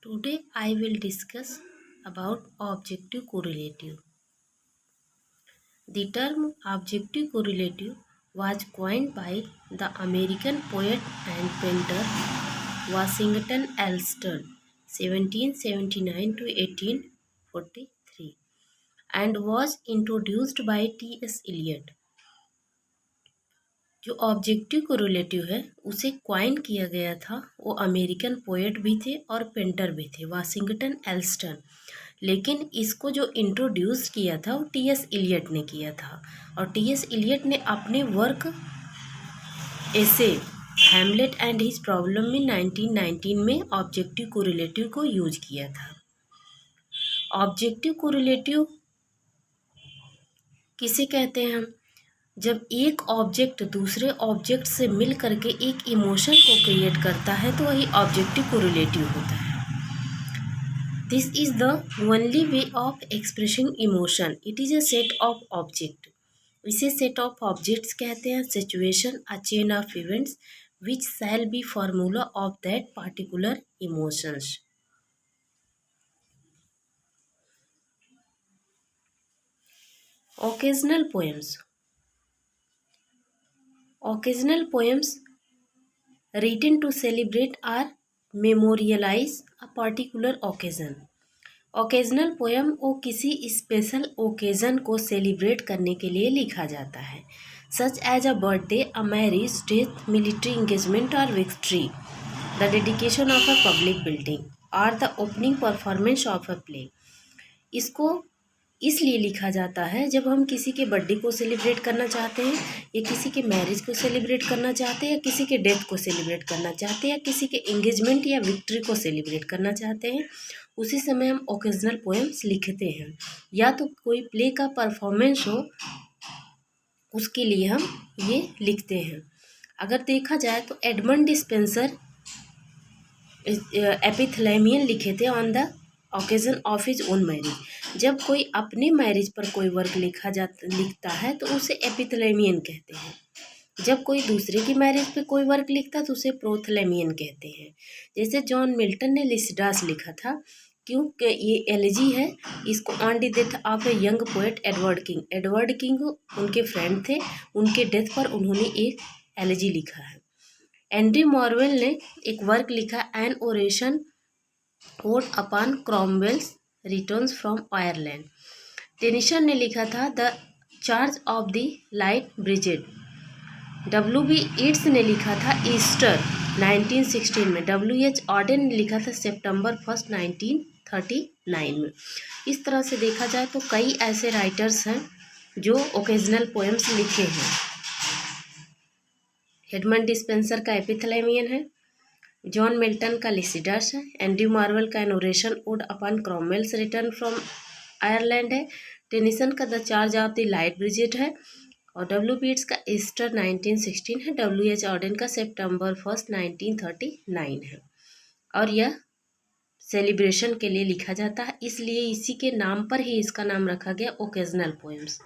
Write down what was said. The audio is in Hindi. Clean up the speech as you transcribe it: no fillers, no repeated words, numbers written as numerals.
Today I will discuss about objective correlative. The term objective correlative was coined by the American poet and painter Washington Allston 1779 to 1843 and was introduced by T.S. Eliot. जो ऑब्जेक्टिव कोरिलेटिव है उसे क्वाइन किया गया था, वो अमेरिकन पोएट भी थे और पेंटर भी थे, वाशिंगटन एल्स्टन। लेकिन इसको जो इंट्रोड्यूस किया था वो टी.एस. इलियट ने किया था और टी.एस. इलियट ने अपने वर्क ऐसे हैमलेट एंड हिज प्रॉब्लम में 1919 में ऑब्जेक्टिव कोरिलेटिव को यूज किया था। ऑब्जेक्टिव कोरिलेटिव किसे कहते हैं हम? जब एक ऑब्जेक्ट दूसरे ऑब्जेक्ट से मिल करके एक इमोशन को क्रिएट करता है तो वही ऑब्जेक्टिव कोरिलेटिव होता है। This is the only way of expressing emotion. It is a set of object. इसे सेट ऑफ ऑब्जेक्ट्स कहते हैं। Situation a chain of events which shall be formula of that particular emotions. Occasional poems. Occasional poems written to celebrate or memorialize a particular occasion. Occasional poem वो किसी स्पेशल ओकेज़न को सेलिब्रेट करने के लिए लिखा जाता है, such as a birthday, a marriage, death, military engagement और victory, the dedication of a public building और the opening performance of a play. इसको इसलिए लिखा जाता है जब हम किसी के बर्थडे को सेलिब्रेट करना चाहते हैं या किसी के मैरिज को सेलिब्रेट करना चाहते हैं या किसी के डेथ को सेलिब्रेट करना चाहते हैं या किसी के एंगेजमेंट या विक्ट्री को सेलिब्रेट करना चाहते हैं, उसी समय हम ओकेजनल पोएम्स लिखते हैं। या तो कोई प्ले का परफॉर्मेंस हो उसके लिए हम ये लिखते हैं। अगर देखा जाए तो एडमंड डिस्पेंसर एपिथैलेमियन लिखे थे on the occasion of his own marriage. जब कोई अपने मैरिज पर कोई वर्क लिखता है तो उसे एपिथैलेमियन कहते हैं। जब कोई दूसरे की मैरिज पे कोई वर्क लिखता है तो उसे प्रोथैलेमियन कहते हैं। जैसे जॉन मिल्टन ने लिसिडास लिखा था, क्योंकि ये एलिजी है, इसको on the death of a young poet Edward king. Edward king उनके फ्रेंड थे, उनके डेथ पर उन्होंने एक एलिजी लिखा है। एंड्री मॉर्वेल ने एक वर्क लिखा, an Horatian ode upon Cromwell's returns from Ireland. Tennyson ने लिखा था the charge of the light brigade. W.B. Yeats ने लिखा था ईस्टर 1916 में। W.H. ऑडेन ने लिखा था सितंबर 1 1939 में। इस तरह से देखा जाए तो कई ऐसे राइटर्स हैं जो ओकेजनल पोएम्स लिखे हैं। एडमंड डिस्पेंसर का एपिथैलेमियन है, जॉन मिल्टन का लिसिडास है, एंड्रयू मार्वेल का an Horatian ode upon Cromwell's return from Ireland है, टेनिसन का the charge of the light brigade है और W.B. ईट्स का ईस्टर 1916 है। W.H. ऑडेन का सितंबर 1 1939 है और यह सेलिब्रेशन के लिए लिखा जाता है, इसलिए इसी के नाम पर ही इसका नाम रखा गया ओकेजनल पोएम्स।